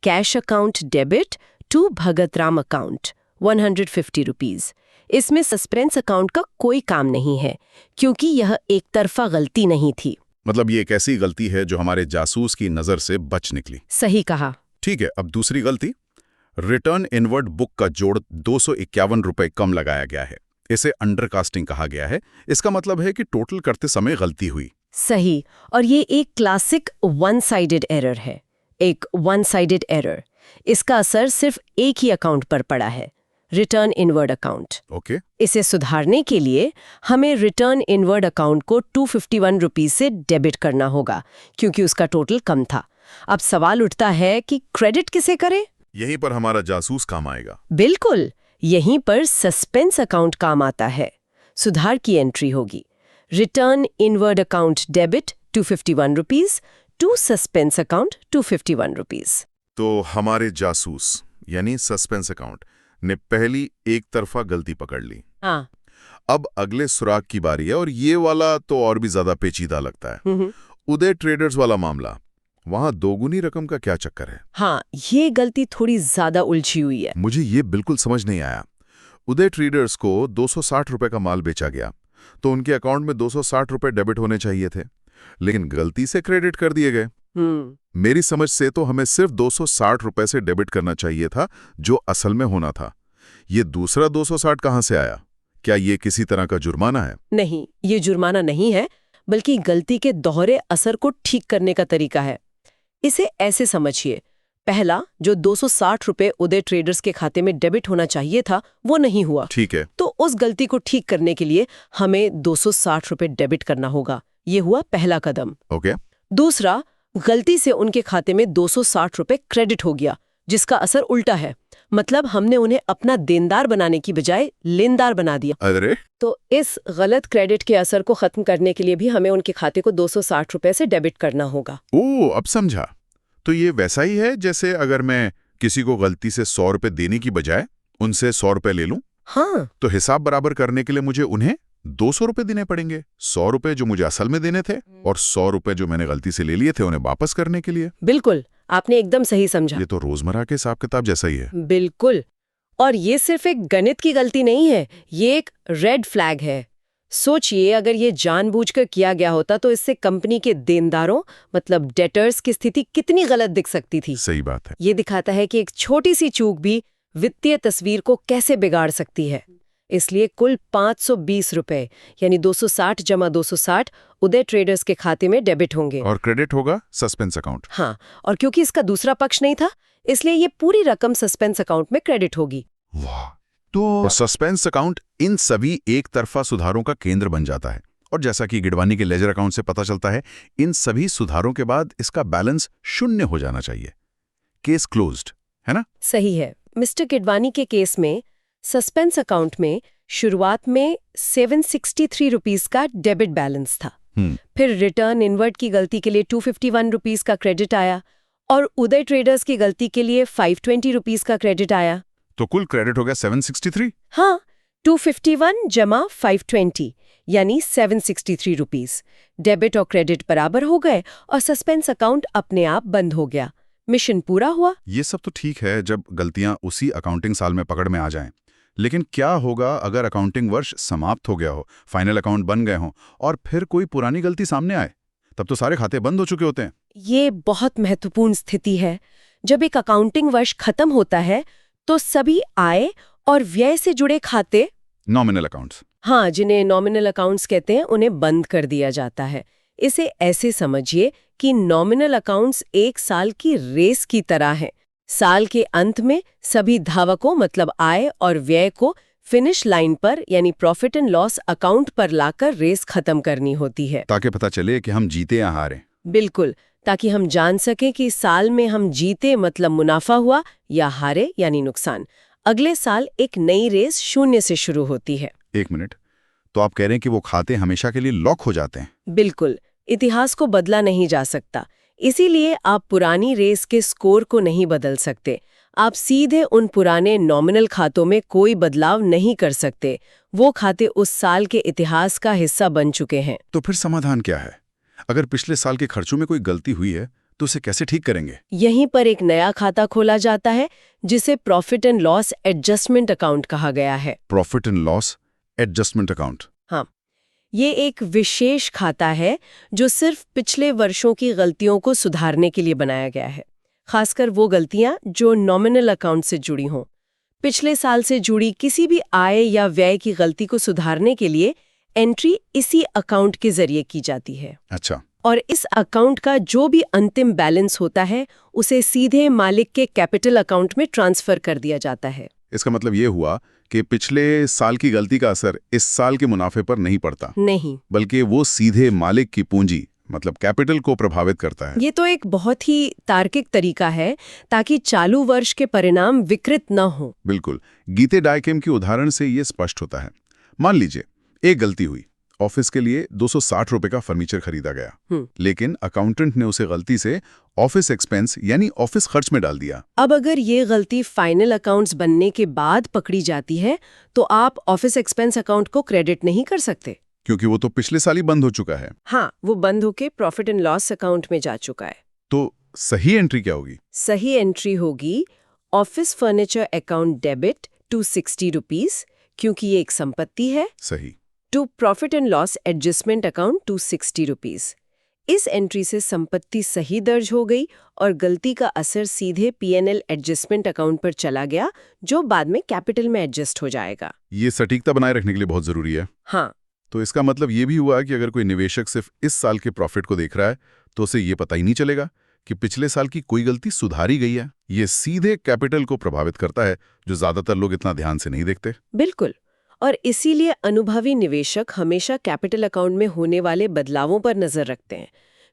Cash account debit to Bhagat Ram account 150 rupees. इसमें सस्पेंस अकाउंट का कोई काम नहीं है क्योंकि यह एक तरफा गलती नहीं थी। मतलब ये एक ऐसी गलती है जो हमारे जासूस की नजर से बच निकली। सही कहा। ठीक है, अब दूसरी गलती, रिटर्न इनवर्ड बुक का जोड़ 251 रुपए कम लगाया गया है। इसे अंडरकास्टिंग कहा गया है। इसका मतलब है कि टोटल करते समय गलती हुई। सही, और ये एक क्लासिक वन साइडेड एरर है। एक वन साइडेड एरर, इसका असर सिर्फ एक ही अकाउंट पर पड़ा है, रिटर्न इनवर्ड अकाउंट। ओके। इसे सुधारने के लिए हमें रिटर्न इनवर्ड अकाउंट को 251 रुपीज से डेबिट करना होगा क्योंकि उसका टोटल कम था। अब सवाल उठता है कि क्रेडिट किसे करे? यहीं पर हमारा जासूस काम आएगा। बिल्कुल, यहीं पर सस्पेंस अकाउंट काम आता है। सुधार की एंट्री होगी, return inward account debit 251 rupees to suspense account 251 rupees. तो हमारे जासूस यानी सस्पेंस अकाउंट ने पहली एक तरफा गलती पकड़ ली। हाँ। अब अगले सुराग की बारी है और ये वाला तो और भी ज्यादा पेचीदा लगता है। उदय ट्रेडर्स वाला मामला, वहां दोगुनी रकम का क्या चक्कर है? हाँ, ये गलती थोड़ी ज्यादा उलझी हुई है। मुझे ये बिल्कुल समझ नहीं आया। उदय ट्रेडर्स को 260 रुपए का माल बेचा गया तो उनके अकाउंट में 260 रुपए डेबिट होने चाहिए थे, लेकिन गलती से क्रेडिट कर दिए गए। मेरी समझ से तो हमें सिर्फ 260 रुपए से डेबिट करना चाहिए था जो असल में होना था। ये दूसरा 260 कहां से आया? क्या ये किसी तरह का जुर्माना है? नहीं, ये जुर्माना नहीं है, बल्कि गलती के दोहरे असर को ठीक करने का तरीका है। इसे ऐसे समझिए, पहला जो 260 रुपए उदय ट्रेडर्स के खाते में डेबिट होना चाहिए था वो नहीं हुआ। ठीक है। तो उस गलती को ठीक करने के लिए हमें 260 रुपए डेबिट करना होगा। ये हुआ पहला कदम। ओके। दूसरा, गलती से उनके खाते में 260 रुपए क्रेडिट हो गया, जिसका असर उल्टा है। मतलब हमने उन्हें अपना देनदार बनाने की बजाय लेनदार बना दिया। अरे! तो इस गलत क्रेडिट के असर को खत्म करने के लिए भी हमें उनके खाते को 260 रुपए से डेबिट करना होगा। ओह, अब समझा। तो ये वैसा ही है जैसे अगर मैं किसी को गलती से 100 रुपए देने की बजाय उनसे 100 रुपए ले लूं। हाँ। तो हिसाब बराबर करने के लिए मुझे उन्हें 200 रुपए देने पड़ेंगे। 100 रुपए जो मुझे असल में देने थे और 100 रुपए जो मैंने गलती से ले लिए थे उन्हें वापस करने के लिए। बिल्कुल, आपने एकदम सही समझा। ये तो रोजमर्रा के हिसाब किताब जैसा ही है। बिल्कुल। और ये सिर्फ एक गणित की गलती नहीं है, ये एक रेड फ्लैग है। सोचिए, अगर ये जानबूझकर किया गया होता तो इससे कंपनी के देनदारों मतलब डेटर्स की स्थिति कितनी गलत दिख सकती थी। सही बात है। ये दिखाता है कि एक छोटी सी चूक भी वित्तीय तस्वीर को कैसे बिगाड़ सकती है। इसलिए कुल 520 रुपए यानी 260 जमा 260 उदय ट्रेडर्स के खाते में डेबिट होंगे और क्रेडिट होगा सस्पेंस अकाउंट। हाँ, और क्योंकि इसका दूसरा पक्ष नहीं था इसलिए ये पूरी रकम सस्पेंस अकाउंट में क्रेडिट होगी। वाह! तो सस्पेंस अकाउंट इन सभी एक तरफा सुधारों का केंद्र बन जाता है और जैसा कि गिडवानी के लेजर अकाउंट से पता चलता है, इन सभी सुधारों के बाद इसका बैलेंस 0 हो जाना चाहिए। केस क्लोज्ड, है ना? सही है। मिस्टर किडवानी के केस में सस्पेंस अकाउंट में शुरुआत में 763 रुपीस का डेबिट बैलेंस था। फिर रिटर्न इनवर्ट की गलती के लिए 251 रुपीस का क्रेडिट आया और उदय ट्रेडर्स की गलती के लिए 520 रुपीस का क्रेडिट आया। तो कुल क्रेडिट हो गया 763? हाँ, 251 जमा 520 यानी 763 रुपीस। डेबिट और क्रेडिट बराबर हो गए और सस्पेंस अकाउंट अपने आप बंद हो गया। मिशन पूरा हुआ। ये सब तो ठीक है जब गलतियां उसी अकाउंटिंग साल में पकड़ में आ जाएं। लेकिन क्या होगा अगर अकाउंटिंग वर्ष समाप्त हो गया हो, फाइनल अकाउंट बन गए हों और फिर कोई पुरानी गलती सामने आए? तब तो सारे खाते बंद हो चुके होते हैं। ये बहुत महत्वपूर्ण स्थिति है। जब एक अकाउंटिंग वर्ष खत्म होता है तो सभी आय और व्यय से जुड़े खाते, नॉमिनल अकाउंट्स, हाँ, जिन्हें नॉमिनल अकाउंट्स कहते हैं, उन्हें बंद कर दिया जाता है। इसे ऐसे समझिए कि नॉमिनल अकाउंट्स एक साल की रेस की तरह हैं। साल के अंत में सभी धावकों मतलब आय और व्यय को फिनिश लाइन पर यानी प्रॉफिट एंड लॉस अकाउंट पर लाकर रेस खत्म करनी होती है, ताकि पता चले कि हम जीते या हारे। बिल्कुल, ताकि हम जान सकें कि साल में हम जीते मतलब मुनाफा हुआ या हारे यानी नुकसान। अगले साल एक नई रेस शून्य से शुरू होती है। एक मिनट, तो आप कह रहे हैं कि वो खाते हमेशा के लिए लॉक हो जाते हैं? बिल्कुल, इतिहास को बदला नहीं जा सकता। इसीलिए आप पुरानी रेस के स्कोर को नहीं बदल सकते। आप सीधे उन पुराने नॉमिनल खातों में कोई बदलाव नहीं कर सकते। वो खाते उस साल के इतिहास का हिस्सा बन चुके हैं। तो फिर समाधान क्या है? अगर पिछले साल के खर्चों में कोई गलती हुई है तो उसे कैसे ठीक करेंगे? यहीं पर एक नया खाता खोला जाता है जिसे profit and loss adjustment account कहा गया है। Profit and loss adjustment account? हाँ, ये एक विशेष खाता है जो सिर्फ पिछले वर्षों की गलतियों को सुधारने के लिए बनाया गया है, खासकर वो गलतियां जो नॉमिनल अकाउंट से जुड़ी हों। पिछले साल से जुड़ी किसी भी आय या व्यय की गलती को सुधारने के लिए एंट्री इसी अकाउंट के जरिए की जाती है। अच्छा। और इस अकाउंट का जो भी अंतिम बैलेंस होता है उसे सीधे मालिक के कैपिटल अकाउंट में ट्रांसफर कर दिया जाता है। इसका मतलब ये हुआ कि पिछले साल की गलती का असर इस साल के मुनाफे पर नहीं पड़ता, नहीं, बल्कि वो सीधे मालिक की पूंजी मतलब कैपिटल को प्रभावित करता है। ये तो एक बहुत ही तार्किक तरीका है ताकि चालू वर्ष के परिणाम विकृत न हो। बिल्कुल, गीते डाइकेम की उदाहरण से ये स्पष्ट होता है। मान लीजिए एक गलती हुई, ऑफिस के लिए 260 रुपए का फर्नीचर खरीदा गया, लेकिन अकाउंटेंट ने उसे गलती से ऑफिस एक्सपेंस यानी ऑफिस खर्च में डाल दिया। अब अगर ये गलती फाइनल अकाउंट्स बनने के बाद पकड़ी जाती है तो आप ऑफिस एक्सपेंस अकाउंट को क्रेडिट नहीं कर सकते, क्योंकि वो तो पिछले साल ही बंद हो चुका है। हाँ, वो बंद होके प्रॉफिट एंड लॉस अकाउंट में जा चुका है। तो सही एंट्री क्या होगी? सही एंट्री होगी office furniture account debit 260 rupees, क्योंकि ये एक संपत्ति है। सही। To profit and loss adjustment account 260 rupees. इस एंट्री से संपत्ति सही दर्ज हो गई और गलती का असर सीधे पीएनएल एडजस्टमेंट अकाउंट पर चला गया, जो बाद में कैपिटल में एडजस्ट हो जाएगा। ये सटीकता बनाए रखने के लिए बहुत जरूरी है। हाँ, तो इसका मतलब ये भी हुआ कि अगर कोई निवेशक सिर्फ इस साल के प्रॉफिट को देख रहा है तो उसे ये पता ही नहीं चलेगा कि पिछले साल की कोई गलती सुधारी गई है। ये सीधे कैपिटल को प्रभावित करता है, जो ज्यादातर लोग इतना ध्यान से नहीं देखते। बिल्कुल, और इसीलिए अनुभवी निवेशक हमेशा कैपिटल अकाउंट में होने वाले बदलावों पर नजर रखते हैं।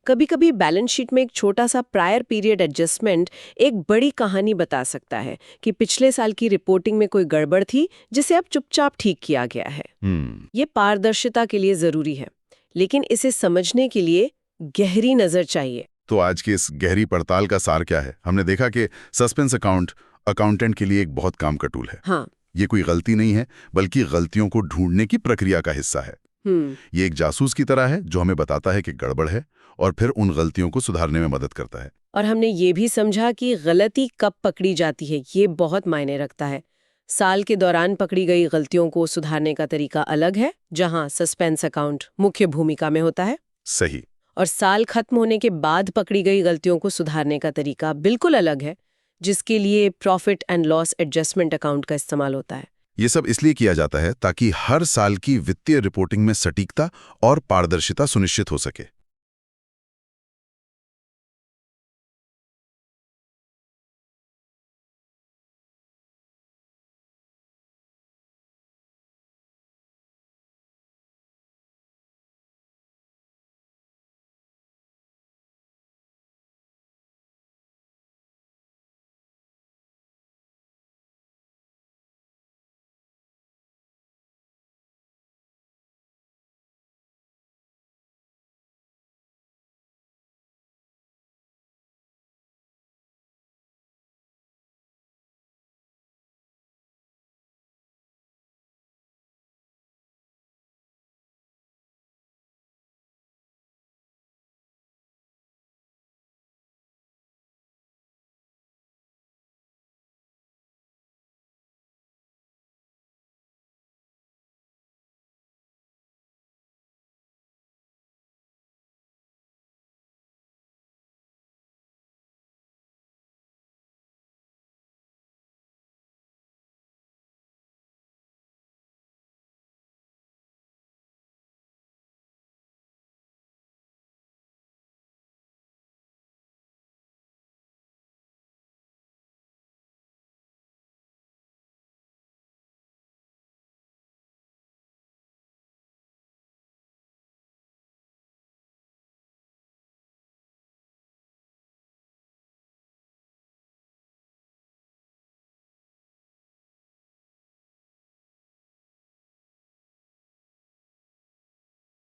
कभी-कभी बैलेंस शीट में एक छोटा सा प्रायर पीरियड एडजस्टमेंट एक बड़ी कहानी बता सकता है कि पिछले साल की रिपोर्टिंग में कोई गड़बड़ थी जिसे अब चुपचाप ठीक किया गया है। ये पारदर्शिता के लिए जरूरी है, लेकिन इसे समझने के लिए गहरी नजर चाहिए। तो आज की इस गहरी पड़ताल का सार क्या है? हमने देखा कि सस्पेंस अकाउंट अकाउंटेंट के लिए एक बहुत काम का टूल है। हाँ, ये कोई गलती नहीं है, बल्कि गलतियों को ढूंढने की प्रक्रिया का हिस्सा है। ये एक जासूस की तरह है जो हमें बताता है कि गड़बड़ है और फिर उन गलतियों को सुधारने में मदद करता है। और हमने ये भी समझा कि गलती कब पकड़ी जाती है ये बहुत मायने रखता है। साल के दौरान पकड़ी गई गलतियों को सुधारने का तरीका अलग है, जहां सस्पेंस अकाउंट मुख्य भूमिका में होता है। सही। और साल खत्म होने के बाद पकड़ी गई गलतियों को सुधारने का तरीका बिल्कुल अलग है, जिसके लिए profit and loss adjustment account का इस्तेमाल होता है। ये सब इसलिए किया जाता है ताकि हर साल की वित्तीय रिपोर्टिंग में सटीकता और पारदर्शिता सुनिश्चित हो सके।